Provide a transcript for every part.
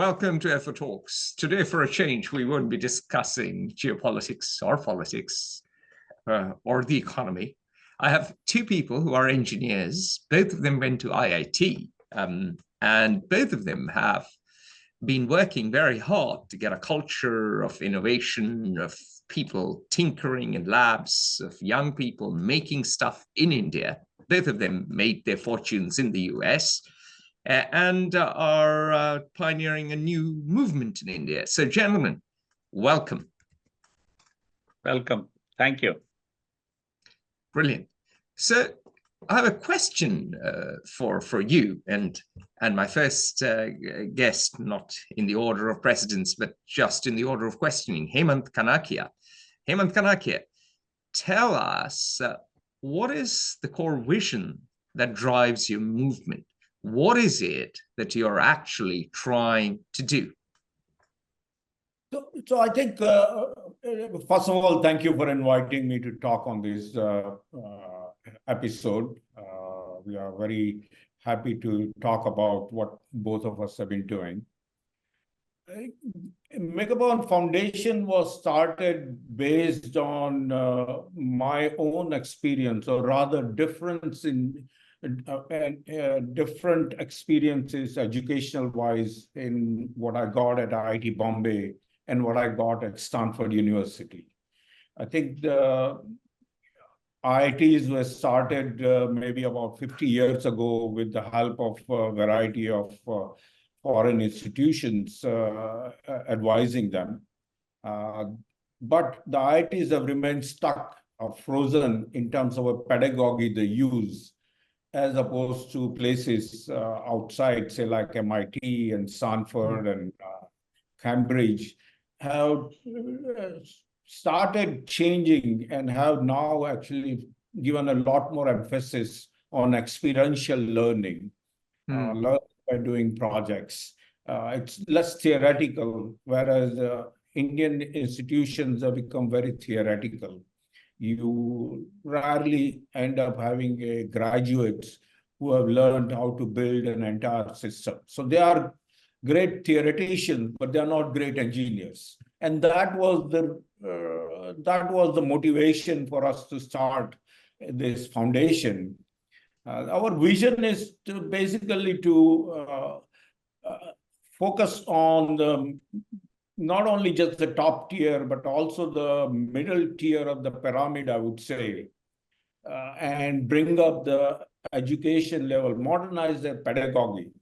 welcome to Effort Talks. Today, for a change, we won't be discussing geopolitics or politics or the economy. I have two people who are engineers. Both of them went to IIT, and both of them have been working very hard to get a culture of innovation, of people tinkering in labs, of young people making stuff in India. Both of them made their fortunes in the US. And are pioneering a new movement in India. So, gentlemen, welcome. Welcome. Thank you. Brilliant. So, I have a question for you and my first guest, not in the order of precedence, but just in the order of questioning, Hemant Kanakia. Hemant Kanakia, tell us what is the core vision that drives your movement? What is it that you're actually trying to do? So I think, first of all, thank you for inviting me to talk on this episode. We are very happy to talk about what both of us have been doing. Megaborn Foundation was started based on my own experience, or rather different experiences educational-wise in what I got at IIT Bombay and what I got at Stanford University. I think the IITs were started maybe about 50 years ago with the help of a variety of foreign institutions advising them. But the IITs have remained stuck or frozen in terms of a pedagogy they use, as opposed to places outside, say like MIT and Stanford and Cambridge, have started changing and have now actually given a lot more emphasis on experiential learning, learning by doing projects. It's less theoretical, whereas Indian institutions have become very theoretical. You rarely end up having graduates who have learned how to build an entire system. So they are great theoreticians, but they are not great engineers. And that was the motivation for us to start this foundation. Our vision is to basically focus on not only just the top tier, but also the middle tier of the pyramid, I would say, and bring up the education level, modernize their pedagogy,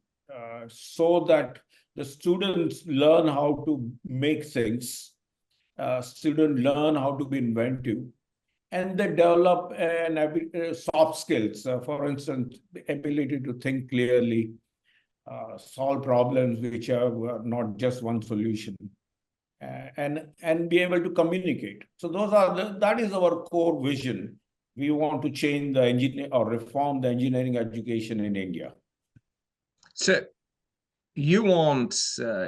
so that the students learn how to make things, students learn how to be inventive, and they develop soft skills. For instance, the ability to think clearly, solve problems which have not just one solution, and be able to communicate. So that is our core vision. We want to change the reform the engineering education in India. So you want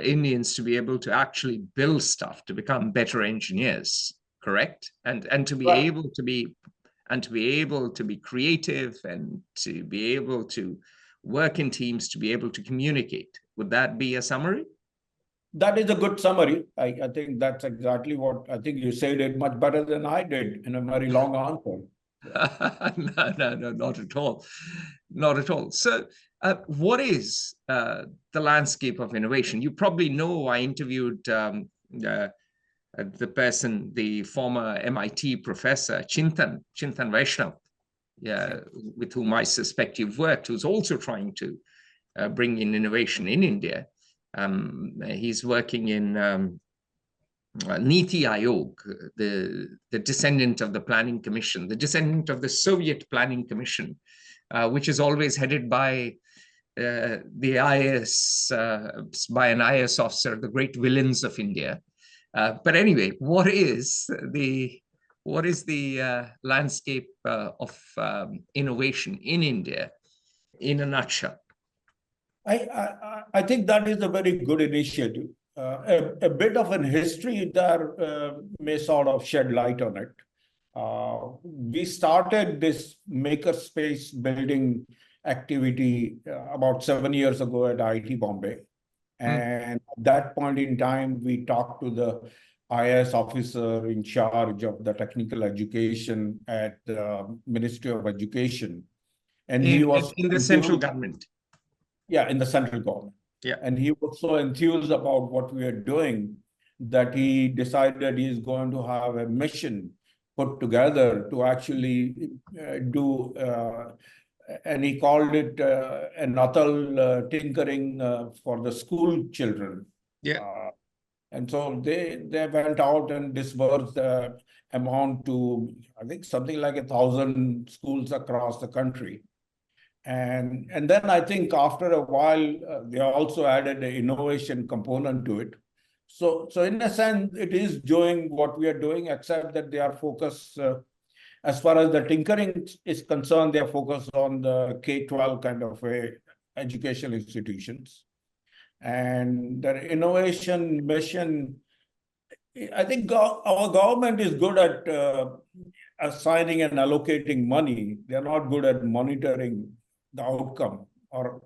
Indians to be able to actually build stuff, to become better engineers, correct? And to be able to be creative, and to be able to work in teams, to be able to communicate. Would that be a summary? That is a good summary. I think that's exactly what I think you said it much better than I did in a very long answer. No, not at all. Not at all. So what is the landscape of innovation? You probably know I interviewed the former MIT professor, Chintan Vaishnav, with whom I suspect you've worked, who's also trying to bring in innovation in India. He's working in Niti Aayog, the descendant of the Planning Commission, the descendant of the Soviet Planning Commission, which is always headed by the IS, by an IS officer, the great villains of India. But anyway, what is the landscape of innovation in India in a nutshell? I think that is a very good initiative. A bit of an history there may sort of shed light on it. We started this makerspace building activity about 7 years ago at IIT Bombay. And that point in time, we talked to the IAS officer in charge of the technical education at the Ministry of Education. And he was in the central government. Yeah, in the central government. Yeah. And he was so enthused about what we are doing that he decided he's going to have a mission put together to actually do, and he called it an Atal tinkering for the school children. Yeah. And so they went out and disbursed the amount to, I think, something like 1,000 schools across the country. And then I think after a while, they also added an innovation component to it. So in a sense, it is doing what we are doing, except that they are focused, as far as the tinkering is concerned, they are focused on the K-12 kind of educational institutions. And the innovation mission, I think our government is good at assigning and allocating money. They're not good at monitoring the outcome or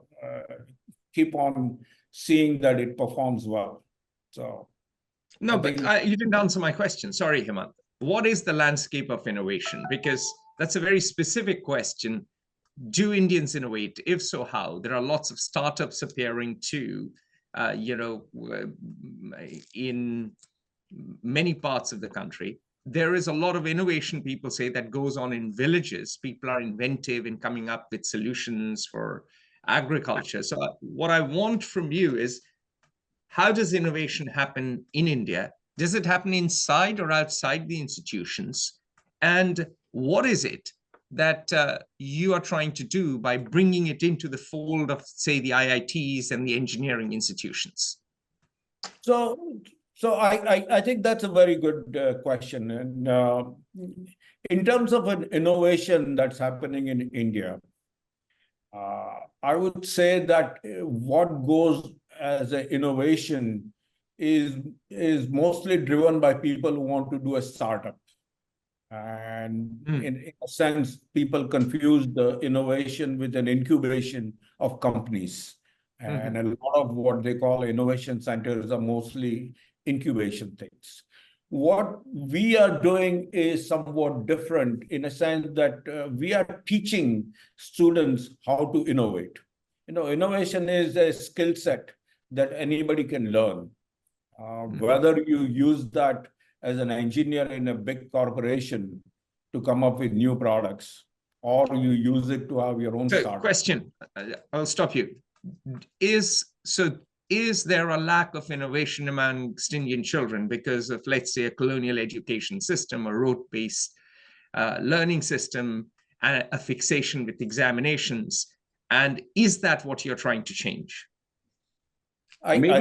keep on seeing that it performs well. So no, but you didn't answer my question. Sorry, Hemant. What is the landscape of innovation? Because that's a very specific question. Do Indians innovate? If so, how? There are lots of startups appearing too, in many parts of the country. There is a lot of innovation, people say, that goes on in villages. People are inventive in coming up with solutions for agriculture. So what I want from you is, how does innovation happen in India? Does it happen inside or outside the institutions? And what is it that you are trying to do by bringing it into the fold of, say, the IITs and the engineering institutions? So I think that's a very good question. And in terms of an innovation that's happening in India, I would say that what goes as an innovation is mostly driven by people who want to do a startup. And in a sense, people confuse the innovation with an incubation of companies. And a lot of what they call innovation centers are mostly incubation things. What we are doing is somewhat different in a sense that we are teaching students how to innovate. Innovation is a skill set that anybody can learn. Whether you use that as an engineer in a big corporation to come up with new products, or you use it to have your own startup. Question, I'll stop you. Is there a lack of innovation amongst Indian children because of, let's say, a colonial education system, a rote-based learning system, and a fixation with examinations? And is that what you're trying to change? Maybe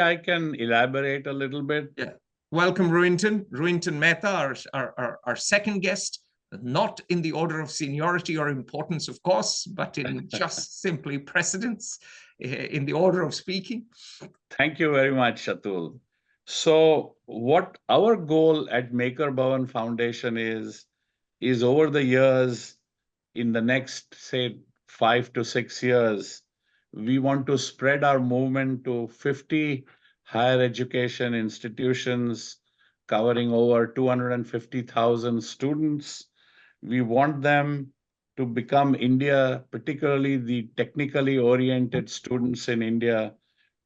I can elaborate a little bit. Yeah. Welcome, Ruinton. Ruinton Mehta, our second guest, not in the order of seniority or importance, of course, but in just simply precedence in the order of speaking. Thank you very much, Atul. So what our goal at Maker Bhavan Foundation is over the years, in the next, say, 5 to 6 years, we want to spread our movement to 50 higher education institutions covering over 250,000 students. We want them to become India, particularly the technically oriented students in India,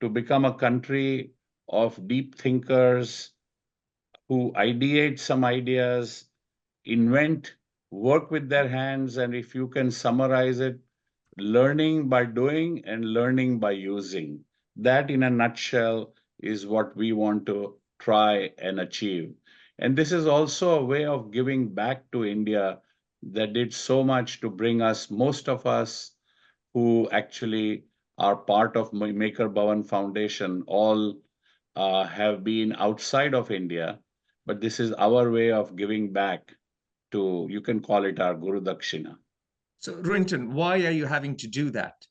to become a country of deep thinkers who ideate some ideas, invent, work with their hands, and if you can summarize it, learning by doing and learning by using. That, in a nutshell, is what we want to try and achieve. And this is also a way of giving back to India that did so much to bring us, most of us who actually are part of Maker Bhavan Foundation, all have been outside of India, but this is our way of giving back to, you can call it our Guru Dakshina. So, Ruinton, why are you having to do that?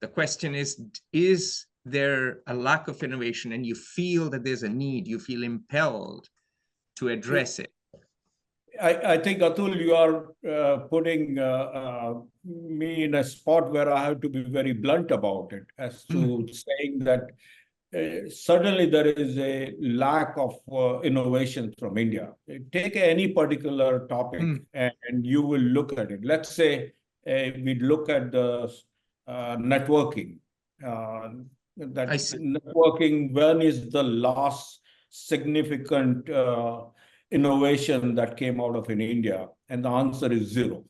The question is there a lack of innovation and you feel that there's a need, you feel impelled to address it? I think, Atul, you are putting me in a spot where I have to be very blunt about it, as to saying that certainly there is a lack of innovation from India. Take any particular topic and you will look at it. Let's say we look at the networking. That I see. networking, when is the last significant innovation that came out of in India? And the answer is zero.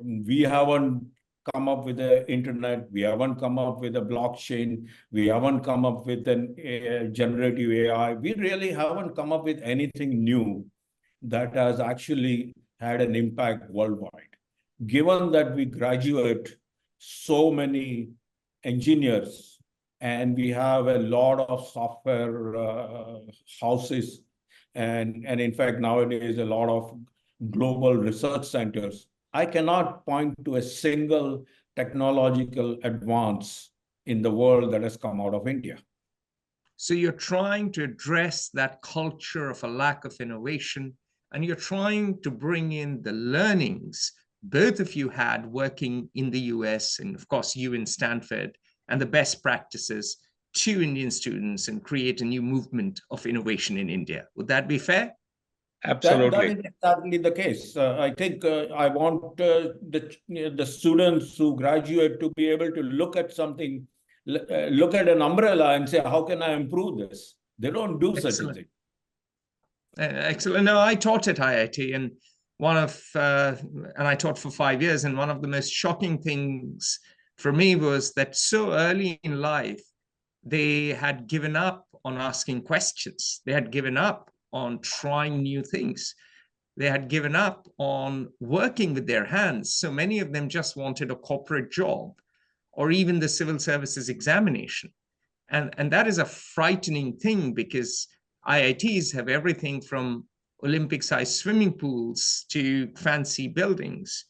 We haven't come up with the internet. We haven't come up with a blockchain. We haven't come up with an generative AI. We really haven't come up with anything new that has actually had an impact worldwide. Given that we graduate so many engineers and we have a lot of software houses, and in fact, nowadays, a lot of global research centers, I cannot point to a single technological advance in the world that has come out of India. So you're trying to address that culture of a lack of innovation, and you're trying to bring in the learnings both of you had working in the US, and of course you in Stanford, and the best practices to Indian students and create a new movement of innovation in India. Would that be fair? Absolutely. That is exactly the case. I think I want the students who graduate to be able to look at something, look at an umbrella and say, how can I improve this? They don't do such a thing. Excellent. No, I taught at IIT, and and I taught for 5 years, and one of the most shocking things for me was that so early in life, they had given up on asking questions. They had given up on trying new things. They had given up on working with their hands. So many of them just wanted a corporate job or even the civil services examination. And that is a frightening thing, because IITs have everything from Olympic-sized swimming pools to fancy buildings.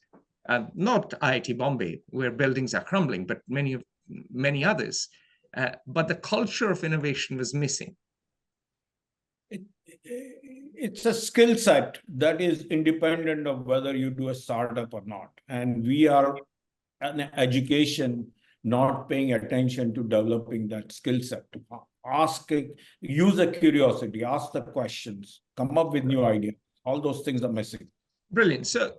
Not IIT Bombay, where buildings are crumbling, but many others. But the culture of innovation was missing. It's a skill set that is independent of whether you do a startup or not. And we are an education not paying attention to developing that skill set. Use the curiosity, ask the questions, come up with new ideas. All those things are missing. Brilliant. So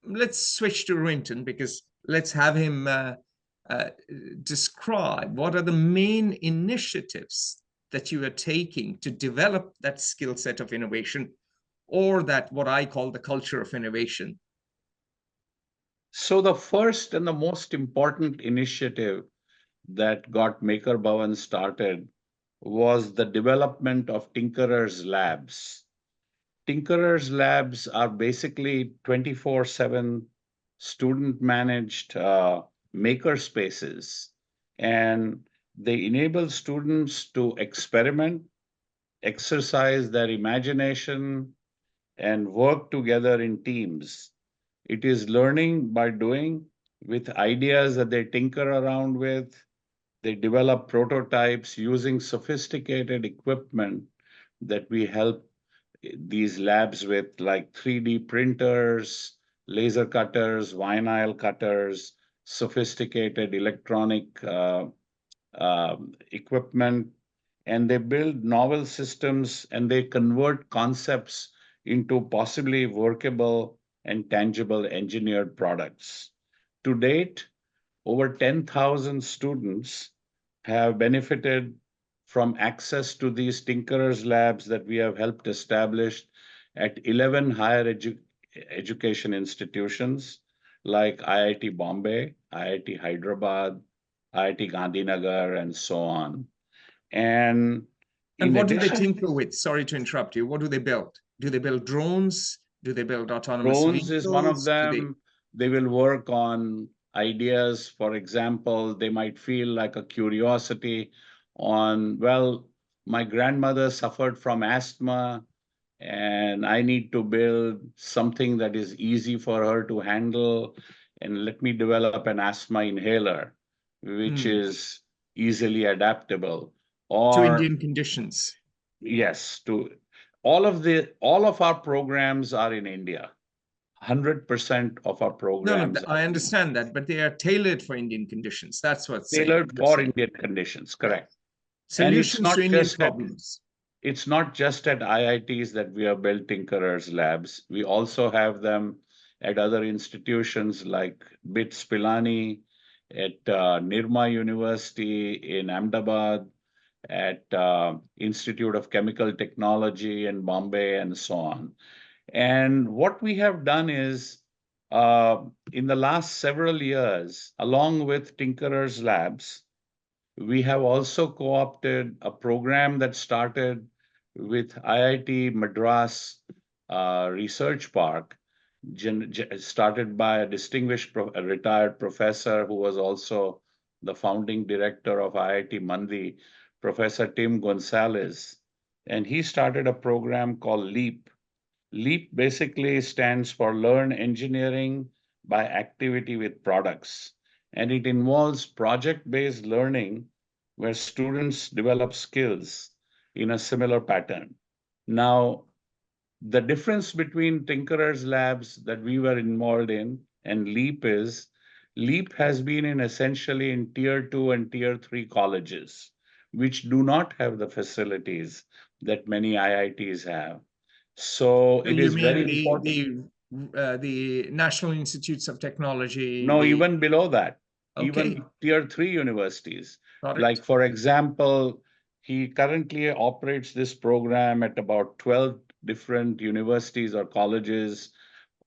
let's switch to Rinton, because let's have him describe what are the main initiatives that you are taking to develop that skill set of innovation, or that what I call the culture of innovation. So the first and the most important initiative that got Maker Bhavan started was the development of Tinkerers Labs. Tinkerers Labs are basically 24/7 student-managed maker spaces, and they enable students to experiment, exercise their imagination, and work together in teams. It is learning by doing, with ideas that they tinker around with. They develop prototypes using sophisticated equipment that we help these labs with, like 3D printers, laser cutters, vinyl cutters, sophisticated electronic equipment, and they build novel systems, and they convert concepts into possibly workable and tangible engineered products. To date, over 10,000 students have benefited from access to these Tinkerers Labs that we have helped establish at 11 higher education institutions like IIT Bombay, IIT Hyderabad, IIT Gandhinagar, and so on. And what do they tinker with? Sorry to interrupt you. What do they build? Do they build drones? Do they build autonomous vehicles? Drones is one of them. They will work on ideas. For example, they might feel like a curiosity on, well, my grandmother suffered from asthma, and I need to build something that is easy for her to handle, and let me develop an asthma inhaler, which is easily adaptable. To Indian conditions. Yes, all of our programs are in India. 100% of our No, programs I are understand that, but they are tailored for Indian conditions. That's what's tailored for Indian conditions, correct. And it's Solutions not to Indian just problems. it's not just at IITs that we have built Tinkerers Labs. We also have them at other institutions like BITS Pilani, at Nirma University in Ahmedabad, at Institute of Chemical Technology in Bombay, and so on. And what we have done is, in the last several years, along with Tinkerers Labs, we have also co-opted a program that started with IIT Madras Research Park, started by a distinguished a retired professor who was also the founding director of IIT Mandi, Professor Tim Gonzalez. And he started a program called LEAP. LEAP basically stands for Learn Engineering by Activity with Products. And it involves project-based learning where students develop skills in a similar pattern. Now, the difference between Tinkerers Labs that we were involved in and LEAP is, LEAP has been essentially in tier 2 and tier 3 colleges, which do not have the facilities that many IITs have. So it is very important. The National Institutes of Technology. No, even below that, Okay. even tier 3 universities. Got it. Like, for example, he currently operates this program at about 12 different universities or colleges.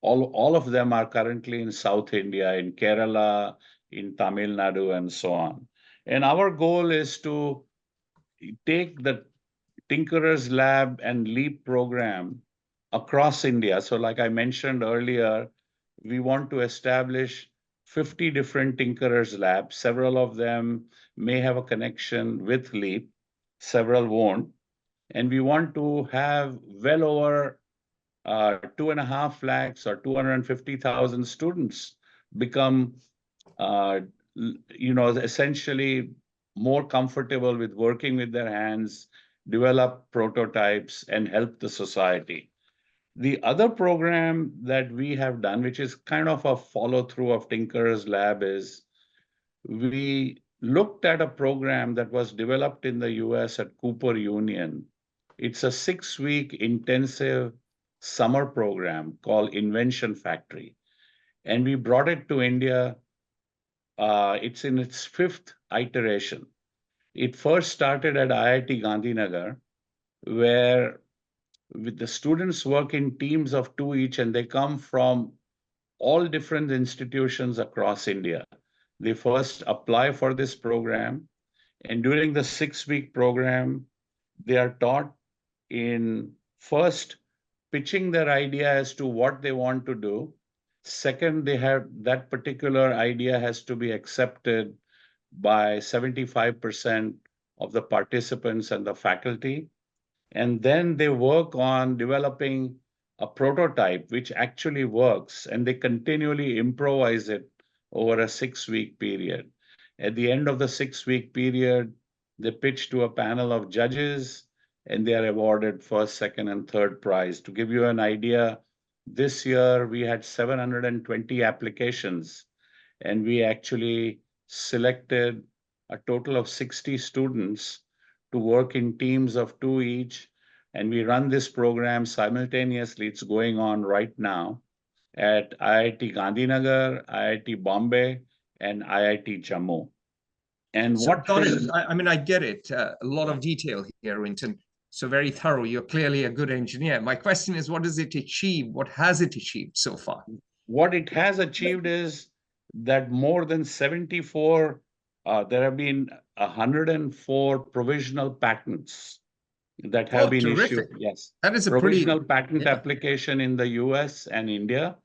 All of them are currently in South India, in Kerala, in Tamil Nadu, and so on. And our goal is to take the Tinkerers Lab and LEAP program across India. So like I mentioned earlier, we want to establish 50 different Tinkerers Labs. Several of them may have a connection with LEAP, several won't. And we want to have well over 2.5 lakhs or 250,000 students become, essentially more comfortable with working with their hands, develop prototypes, and help the society. The other program that we have done, which is kind of a follow-through of Tinkerers Lab, is we looked at a program that was developed in the US at Cooper Union. It's a 6-week intensive summer program called Invention Factory. And we brought it to India. It's in its 5th iteration. It first started at IIT Gandhinagar, where the students work in teams of 2 each, and they come from all different institutions across India. They first apply for this program, and during the 6-week program, they are taught in first pitching their idea as to what they want to do. Second, they have that particular idea has to be accepted by 75% of the participants and the faculty. And then they work on developing a prototype which actually works, and they continually improvise it over a 6-week period. At the end of the 6-week period, they pitch to a panel of judges, and they are awarded first, second, and third prize. To give you an idea, this year we had 720 applications, and we actually selected a total of 60 students to work in teams of 2 each. And we run this program simultaneously. It's going on right now at IIT Gandhinagar, IIT Bombay, and IIT Jammu. And So what got it. I mean, I get it. A lot of detail here, Winton. So very thorough. You're clearly a good engineer. My question is, what does it achieve? What has it achieved so far? What it has achieved is that more than 74, there have been 104 provisional patents that have been terrific. issued. Yes. That is a provisional patent application in the US and India.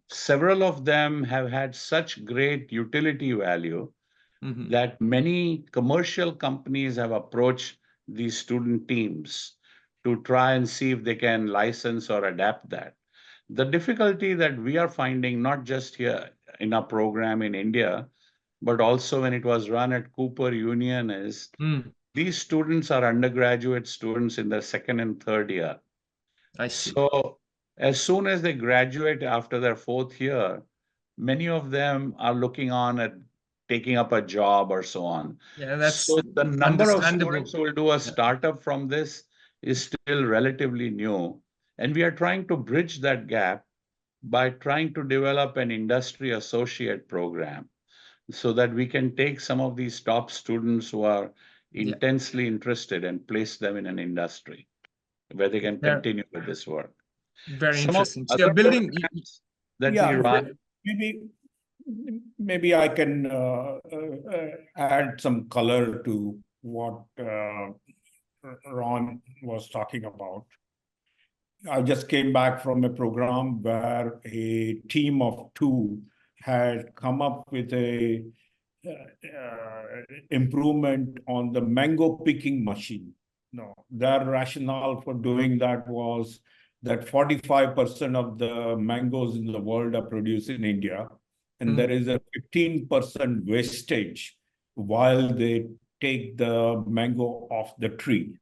Several of them have had such great utility value that many commercial companies have approached these student teams to try and see if they can license or adapt that. The difficulty that we are finding, not just here in our program in India, but also when it was run at Cooper Union, is these students are undergraduate students in their 2nd and 3rd year. I see. So as soon as they graduate after their fourth year, many of them are looking on at taking up a job or so on. Yeah, that's So the number of understandable. students who will do a startup from this is still relatively new. And we are trying to bridge that gap by trying to develop an industry associate program so that we can take some of these top students who are Yeah, intensely interested and place them in an industry where they can very, continue with this work. very Some of interesting. the So you're other building. programs that we Yeah, run, maybe maybe I can add some color to what Ron was talking about. I just came back from a program where a team of two had come up with a improvement on the mango picking machine. No, their rationale for doing that was that 45% of the mangoes in the world are produced in India, and there is a 15% wastage while they take the mango off the tree.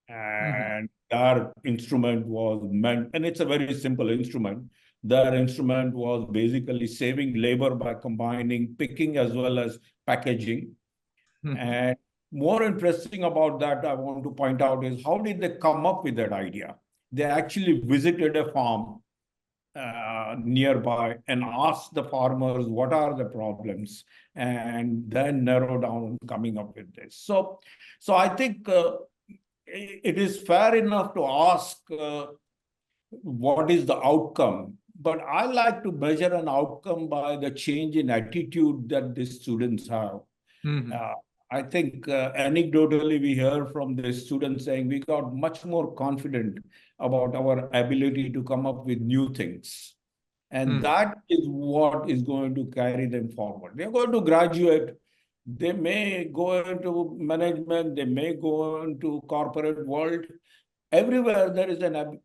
And our instrument was meant, and it's a very simple instrument. Their instrument was basically saving labor by combining picking as well as packaging. And more interesting about that, I want to point out, is how did they come up with that idea? They actually visited a farm nearby and asked the farmers what are the problems, and then narrow down coming up with this. So I think it is fair enough to ask what is the outcome, but I like to measure an outcome by the change in attitude that the students have. I think anecdotally we hear from the students saying we got much more confident about our ability to come up with new things. And that is what is going to carry them forward. They're going to graduate. They may go into management. They may go into corporate world. Everywhere there is an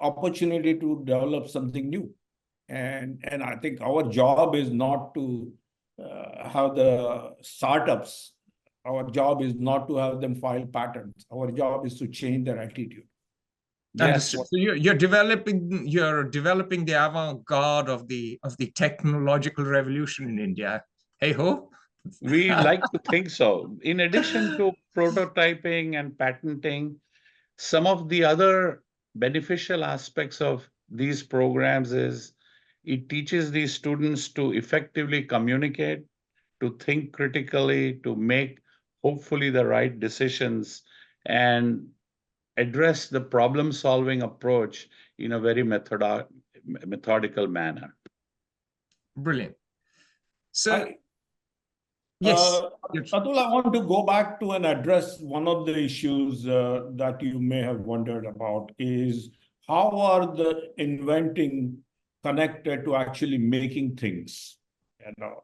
opportunity to develop something new. And I think our job is not to have the startups. Our job is not to have them file patents. Our job is to change their attitude. Understood. So you're developing the avant-garde of the technological revolution in India. Hey ho. we like to think so. In addition to prototyping and patenting, some of the other beneficial aspects of these programs is it teaches these students to effectively communicate, to think critically, to make hopefully the right decisions, and address the problem-solving approach in a very methodical manner. Brilliant. So, yes. Atul, I want to go back to and address one of the issues that you may have wondered about is how are the inventing connected to actually making things? You know,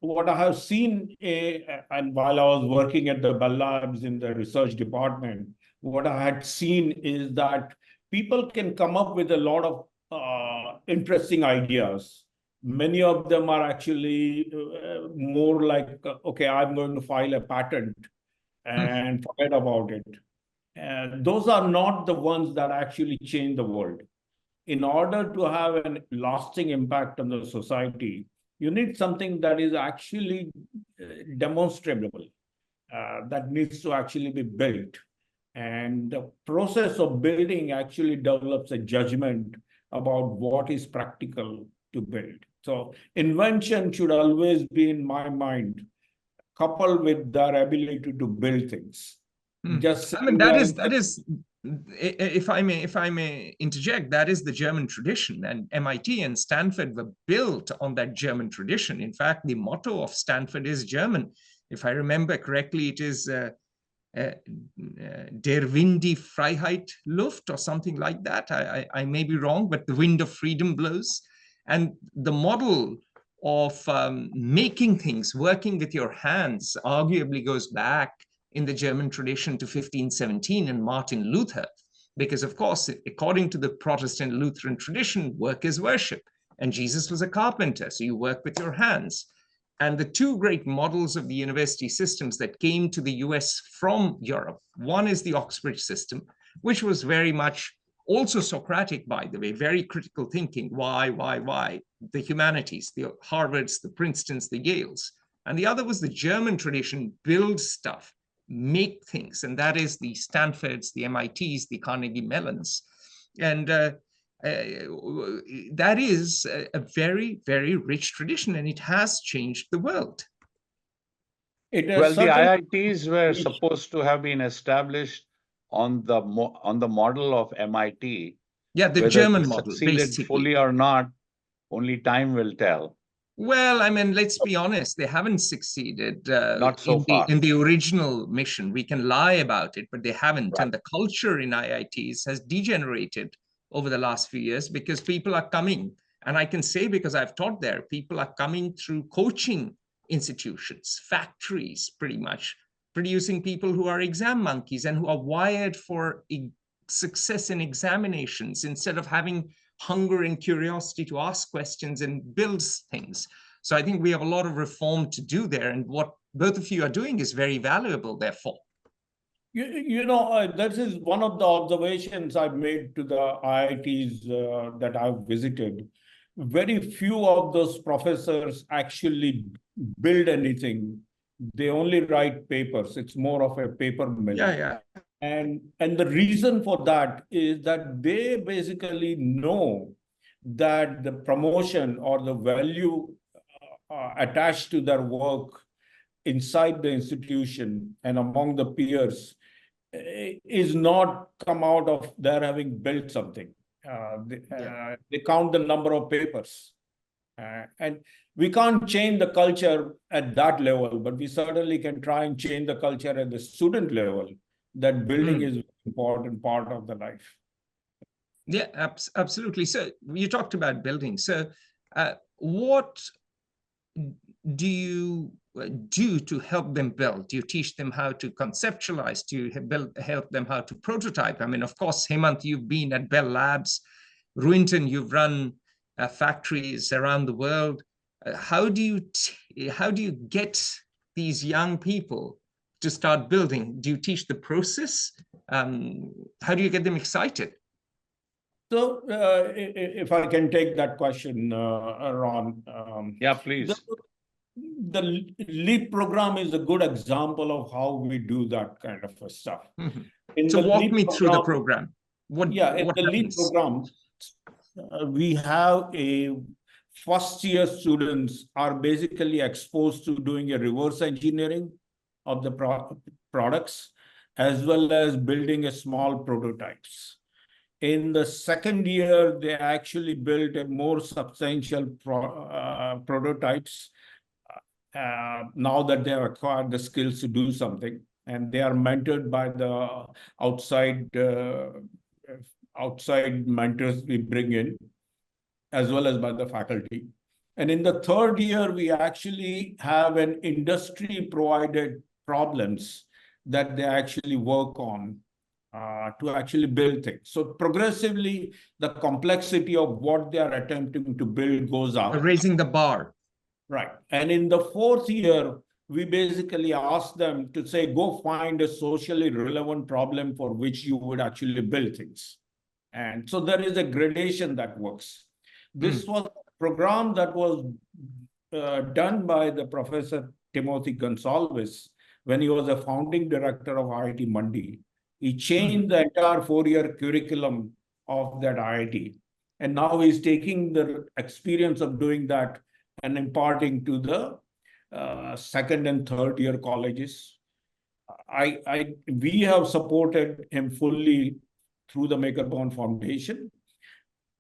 what I have seen, and while I was working at the Bell Labs in the research department, what I had seen is that people can come up with a lot of interesting ideas. Many of them are actually more like, okay, I'm going to file a patent and forget about it. And those are not the ones that actually change the world. In order to have a lasting impact on the society, you need something that is actually demonstrable, that needs to actually be built. And the process of building actually develops a judgment about what is practical to build. So invention should always be, in my mind, coupled with their ability to build things. Just I mean, that is, if I may interject, that is the German tradition, and MIT and Stanford were built on that German tradition. In fact, the motto of Stanford is German. If I remember correctly, it is Der Wind die Freiheit Luft or something like that. I may be wrong, but the wind of freedom blows. And the model of making things, working with your hands, arguably goes back in the German tradition to 1517 and Martin Luther, because of course, according to the Protestant Lutheran tradition, work is worship, and Jesus was a carpenter, so you work with your hands. And the two great models of the university systems that came to the US from Europe, one is the Oxbridge system, which was very much Also Socratic, by the way, very critical thinking. Why? The humanities, the Harvards, the Princetons, the Yales. And the other was the German tradition, build stuff, make things. And that is the Stanfords, the MITs, the Carnegie Mellons. And that is a very, very rich tradition, and it has changed the world. Well, the IITs were supposed to have been established on the model of MIT. Yeah, the Whether German it model, succeeded basically. fully or not, only time will tell. Well, I mean, let's be honest, they haven't succeeded Not so far. in the original mission. We can lie about it, but they haven't. Right. And the culture in IITs has degenerated over the last few years because people are coming. And I can say, because I've taught there, people are coming through coaching institutions, factories, pretty much, producing people who are exam monkeys and who are wired for success in examinations instead of having hunger and curiosity to ask questions and build things. So I think we have a lot of reform to do there. And what both of you are doing is very valuable, therefore. That is one of the observations I've made to the IITs that I've visited. Very few of those professors actually build anything. They only write papers. It's more of a paper mill. Yeah. And the reason for that is that they basically know that the promotion or the value attached to their work inside the institution and among the peers is not come out of their having built something. They count the number of papers. And we can't change the culture at that level, but we certainly can try and change the culture at the student level, that building is an important part of the life. Yeah, absolutely. So you talked about building. So what do you do to help them build? Do you teach them how to conceptualize? Do you help them how to prototype? I mean, of course, Hemant, you've been at Bell Labs. Ruinton, you've run factories around the world. How do you get these young people to start building? Do you teach the process? How do you get them excited? So if I can take that question, Ron. Yeah, please. The LEAP program is a good example of how we do that kind of stuff. Mm-hmm. So walk me through the program. In the LEAP program, we have first-year students are basically exposed to doing a reverse engineering of the products, as well as building a small prototypes. In the second year, they actually built a more substantial prototypes now that they have acquired the skills to do something. And they are mentored by the outside mentors we bring in, as well as by the faculty. And in the third year, we actually have an industry-provided problems that they actually work on to actually build things. So progressively, the complexity of what they are attempting to build goes up. Raising the bar. Right. And in the fourth year, we basically ask them to say, go find a socially relevant problem for which you would actually build things. And so there is a gradation that works. This was a program that was done by the Professor Timothy Gonsalves when he was a founding director of IIT Mandi. He changed the entire 4-year curriculum of that IIT. And now he's taking the experience of doing that and imparting to the second and third year colleges. We have supported him fully through the Maker Bhavan Foundation.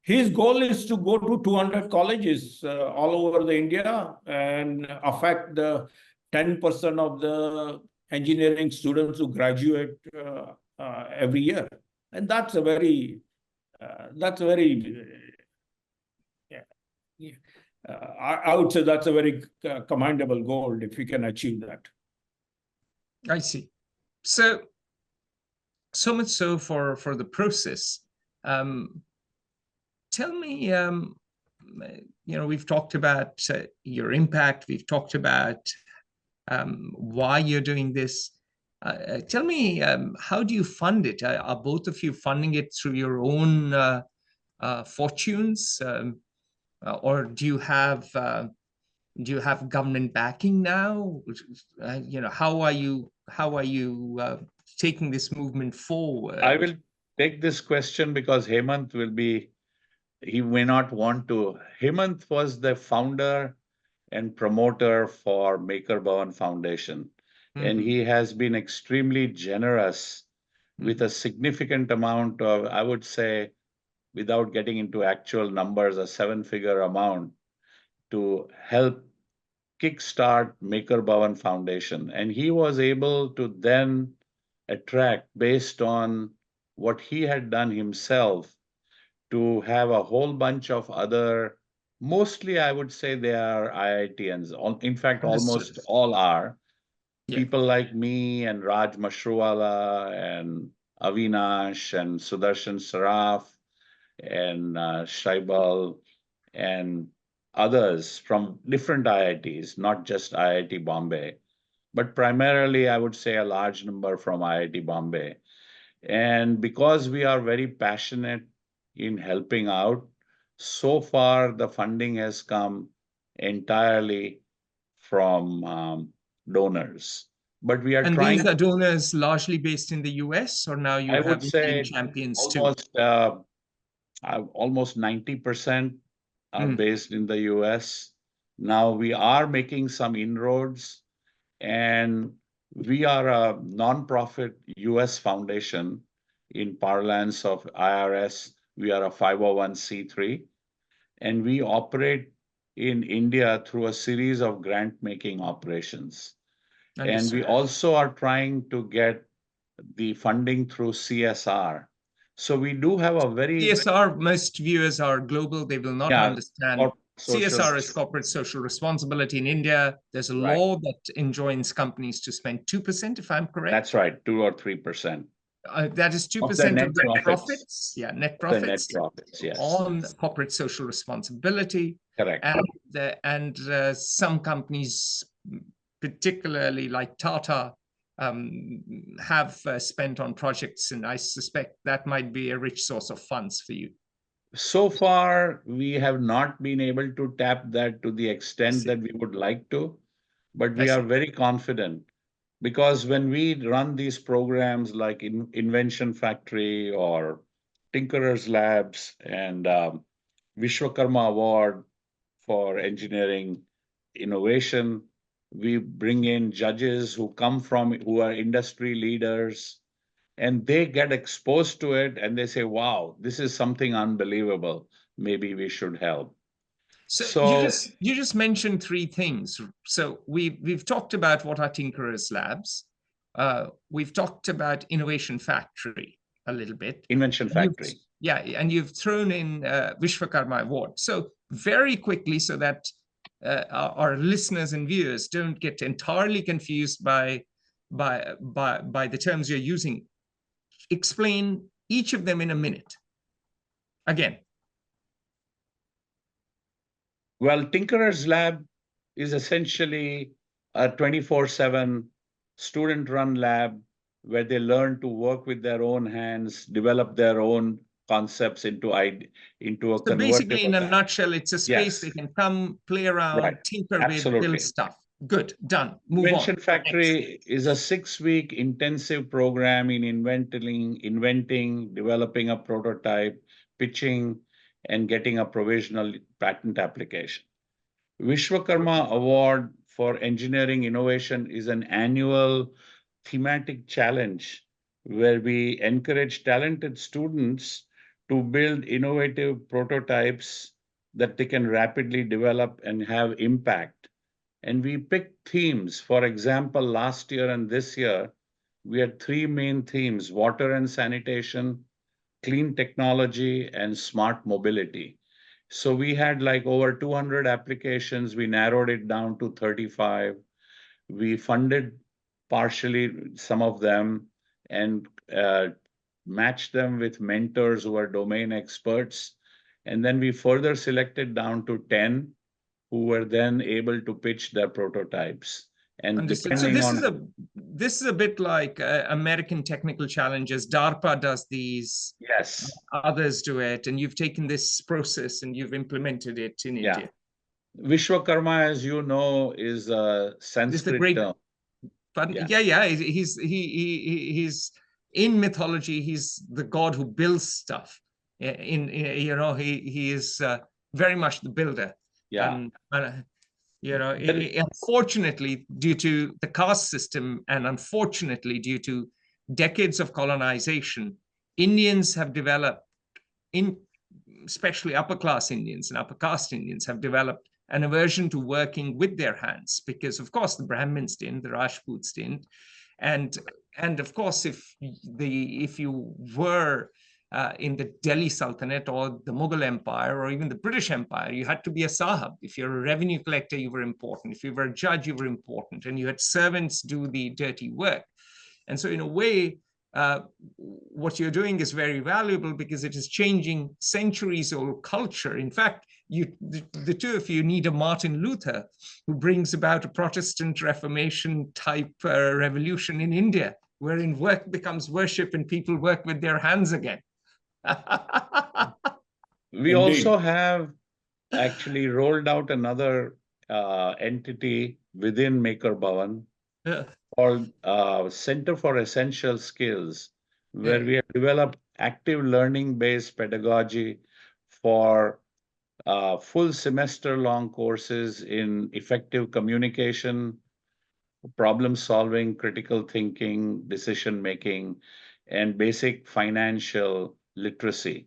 His goal is to go to 200 colleges all over the India and affect the 10% of the engineering students who graduate every year. And that's a very, I would say that's a very commendable goal if we can achieve that. I see. So much so for the process. Tell me, we've talked about your impact. We've talked about why you're doing this. Tell me, how do you fund it? Are both of you funding it through your own fortunes, or do you have government backing now? How are you taking this movement forward? I will take this question because Hemant he may not want to. Hemant was the founder and promoter for Maker Bhavan Foundation. And he has been extremely generous with a significant amount of, I would say, without getting into actual numbers, a 7-figure amount to help kickstart Maker Bhavan Foundation. And he was able to then attract, based on what he had done himself, to have a whole bunch of other, mostly I would say they are IITians. In fact, almost all are. Yeah. People like me and Raj Mashruwala and Avinash and Sudarshan Saraf and Shaibal and others from different IITs, not just IIT Bombay, but primarily I would say a large number from IIT Bombay. And because we are very passionate in helping out, so far the funding has come entirely from donors. But we are And trying. these are donors largely based in the US, or now you I have would say Indian champions too? Almost 90% are based in the US. Now we are making some inroads, and we are a nonprofit US foundation. In parlance of IRS, we are a 501c3, and we operate in India through a series of grant-making operations. And we also are trying to get the funding through CSR. So we do have a very... CSR, most viewers are global. They will not understand. CSR is corporate social responsibility in India. There's a law that enjoins companies to spend 2%, if I'm correct. That's right, 2 or 3%. That is 2% of their profits. Yeah, net profits. The net profits, yes. On corporate social responsibility. Correct. And some companies, particularly like Tata, have spent on projects, and I suspect that might be a rich source of funds for you. So far, we have not been able to tap that to the extent that we would like to, but we are very confident, because when we run these programs like Invention Factory or Tinkerers Labs and Vishwakarma Award for engineering innovation, we bring in judges who are industry leaders, and they get exposed to it and they say, wow, this is something unbelievable. Maybe we should help. So you just mentioned 3 things. So we've talked about what are Tinkerers Labs. We've talked about Innovation Factory a little bit. Invention Factory. And you've thrown in Vishwakarma Award. So very quickly, so that our listeners and viewers don't get entirely confused by the terms you're using, explain each of them in a minute. Again. Well, Tinkerers Lab is essentially a 24/7 student-run lab where they learn to work with their own hands, develop their own concepts into a So basically, in a nutshell, it's a space they can come, play around, tinker with, build stuff. Good, done. Move on. Invention Factory is a 6-week intensive program in inventing, developing a prototype, pitching, and getting a provisional patent application. Vishwakarma Award for Engineering Innovation is an annual thematic challenge where we encourage talented students to build innovative prototypes that they can rapidly develop and have impact. And we pick themes. For example, last year and this year, we had 3 main themes: water and sanitation, clean technology, and smart mobility. So we had like over 200 applications. We narrowed it down to 35. We funded partially some of them and matched them with mentors who are domain experts. And then we further selected down to 10 who were then able to pitch their prototypes. And understood. So depending this is a bit like American technical challenges. DARPA does these. yes, Others do it, and you've taken this process and you've implemented it in India. Vishwakarma, as you know, is a This is the Sanskrit great. term. But Yeah. yeah, he's in mythology. He's the god who builds stuff. You know, he is very much the builder. Yeah. You know, Well, unfortunately, due to the caste system, and unfortunately due to decades of colonization, Indians have developed, especially upper class Indians and upper caste Indians, have developed an aversion to working with their hands, because of course the Brahmins didn't, the Rajputs didn't, and of course if you were in the Delhi Sultanate or the Mughal Empire or even the British Empire, you had to be a Sahab. If you're a revenue collector, you were important. If you were a judge, you were important, and you had servants do the dirty work. And so in a way, what you're doing is very valuable because it is changing centuries-old culture. In fact, the two of you need a Martin Luther who brings about a Protestant Reformation type revolution in India, wherein work becomes worship and people work with their hands again. we Indeed. also have actually rolled out another entity within Maker Bhavan called Center for Essential Skills, where we have developed active learning-based pedagogy for full semester-long courses in effective communication, problem-solving, critical thinking, decision-making, and basic financial literacy.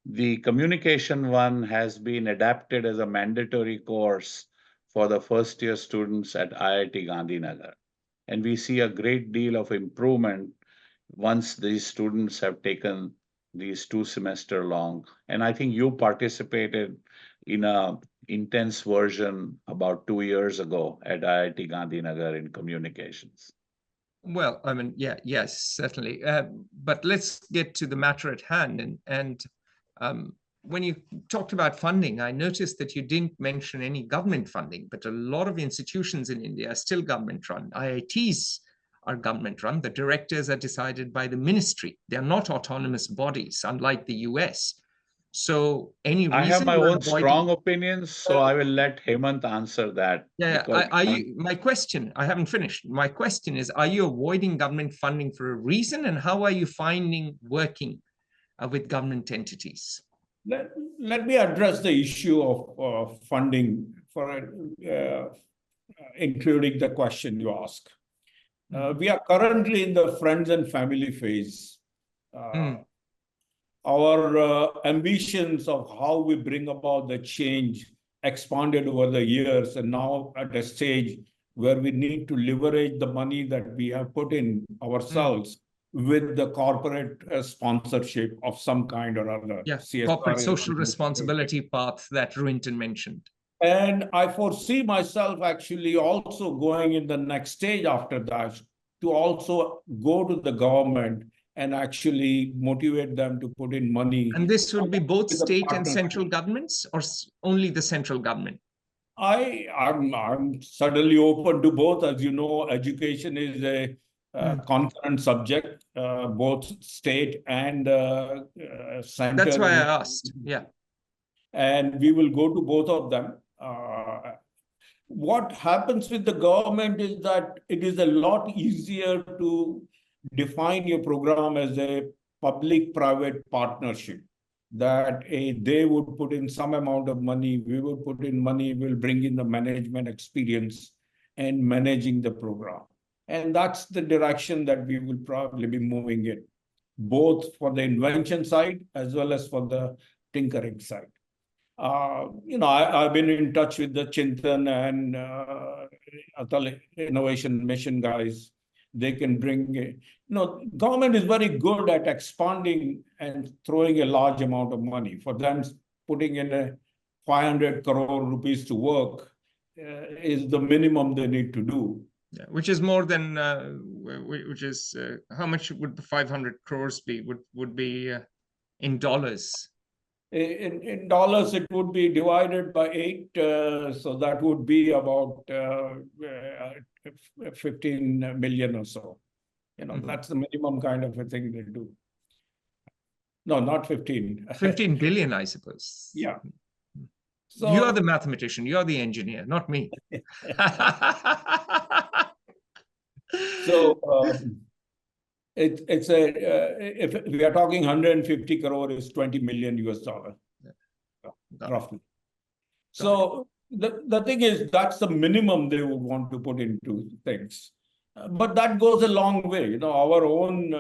The communication one has been adapted as a mandatory course for the first-year students at IIT Gandhinagar. And we see a great deal of improvement once these students have taken these 2 semester long. And I think you participated in a intense version about 2 years ago at IIT Gandhinagar in communications. Well, I mean, yes, certainly. But let's get to the matter at hand. And when you talked about funding, I noticed that you didn't mention any government funding, but a lot of institutions in India are still government run. IITs are government run. The directors are decided by the ministry. They're not autonomous bodies, unlike the US. So any reason I have my you're own avoiding... strong opinions, so I will let Hemant answer that. Yeah, my question, I haven't finished. My question is, are you avoiding government funding for a reason, and how are you finding working with government entities? Let me address the issue of funding, for including the question you ask. We are currently in the friends and family phase. Our ambitions of how we bring about the change expanded over the years, and now at a stage where we need to leverage the money that we have put in ourselves with the corporate sponsorship of some kind or other. Yeah, CSR corporate social responsibility path that Ruinton mentioned. And I foresee myself actually also going in the next stage after that to also go to the government and actually motivate them to put in money. And this would be both state and central governments, or only the central government? I'm certainly open to both. As you know, education is a concurrent subject, both state and center. That's why I asked. Yeah. And we will go to both of them. What happens with the government is that it is a lot easier to define your program as a public-private partnership, that they would put in some amount of money, we would put in money, we'll bring in the management experience and managing the program. And that's the direction that we will probably be moving in, both for the invention side as well as for the tinkering side. I've been in touch with the Chintan and Atal Innovation Mission guys. They can bring, government is very good at expanding and throwing a large amount of money. For them, putting in a 500 crore rupees to work is the minimum they need to do. Yeah, which is more than, how much would the 500 crores be? Would be in dollars? In dollars, it would be divided by 8. So that would be about 15 million or so. That's the minimum kind of a thing they do. No, not 15. 15 billion, I suppose. Yeah. So you are the mathematician, you are the engineer, not me. So it's if we are talking 150 crore is 20 million US dollar, roughly. So the thing is, that's the minimum they would want to put into things. But that goes a long way. Our own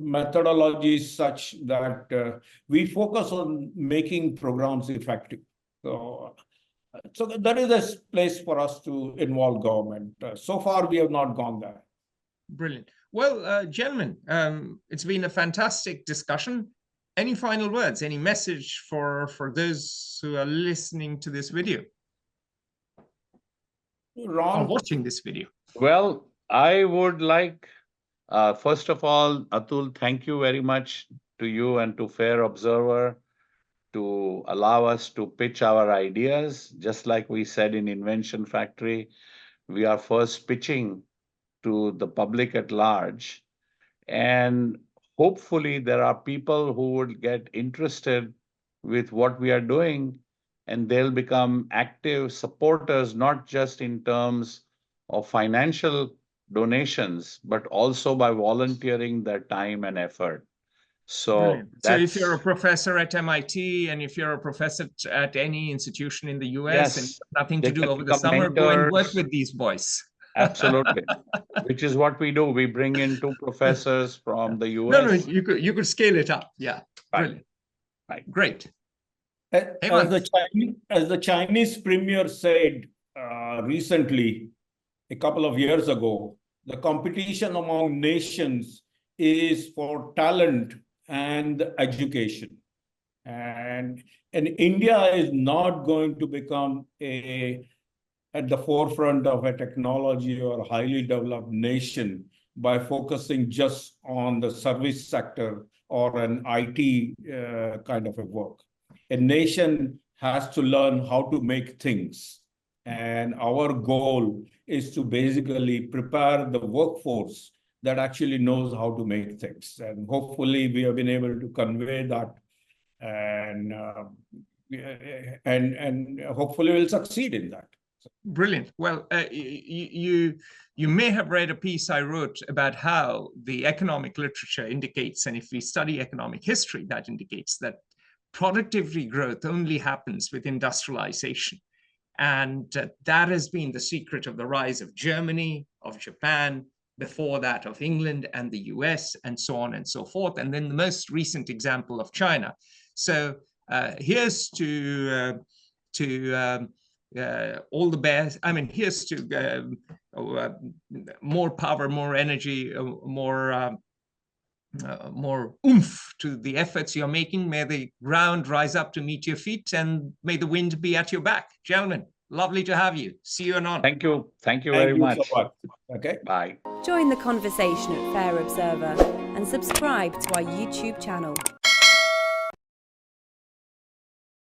methodology is such that we focus on making programs effective. So that is a place for us to involve government. So far, we have not gone there. Brilliant. Well, gentlemen, it's been a fantastic discussion. Any final words, any message for those who are listening to this video? Ron, or watching this video? Well, I would like, first of all, Atul, thank you very much to you and to Fair Observer to allow us to pitch our ideas. Just like we said in Invention Factory, we are first pitching to the public at large. And hopefully there are people who would get interested with what we are doing, and they'll become active supporters, not just in terms of financial donations, but also by volunteering their time and effort. So if you're a professor at MIT and if you're a professor at any institution in the US and nothing to do over the summer, go and work with these boys. Absolutely. Which is what we do. We bring in 2 professors from the US. No, you could scale it up. Yeah. Right. Brilliant. Right. Great. As the Chinese premier said recently, a couple of years ago, the competition among nations is for talent and education. And India is not going to become at the forefront of a technology or highly developed nation by focusing just on the service sector or an IT kind of a work. A nation has to learn how to make things. And our goal is to basically prepare the workforce that actually knows how to make things. And hopefully we have been able to convey that, and hopefully we'll succeed in that. Brilliant. Well, you may have read a piece I wrote about how the economic literature indicates, and if we study economic history, that indicates that productivity growth only happens with industrialization. And that has been the secret of the rise of Germany, of Japan, before that of England and the US, and so on and so forth. And then the most recent example of China. So here's to all the best. I mean, here's to more power, more energy, more oomph to the efforts you're making. May the ground rise up to meet your feet, and may the wind be at your back. Gentlemen, lovely to have you. See you anon. Thank you. Thank you very much. So much. Okay. Bye. Join the conversation at Fair Observer and subscribe to our YouTube channel.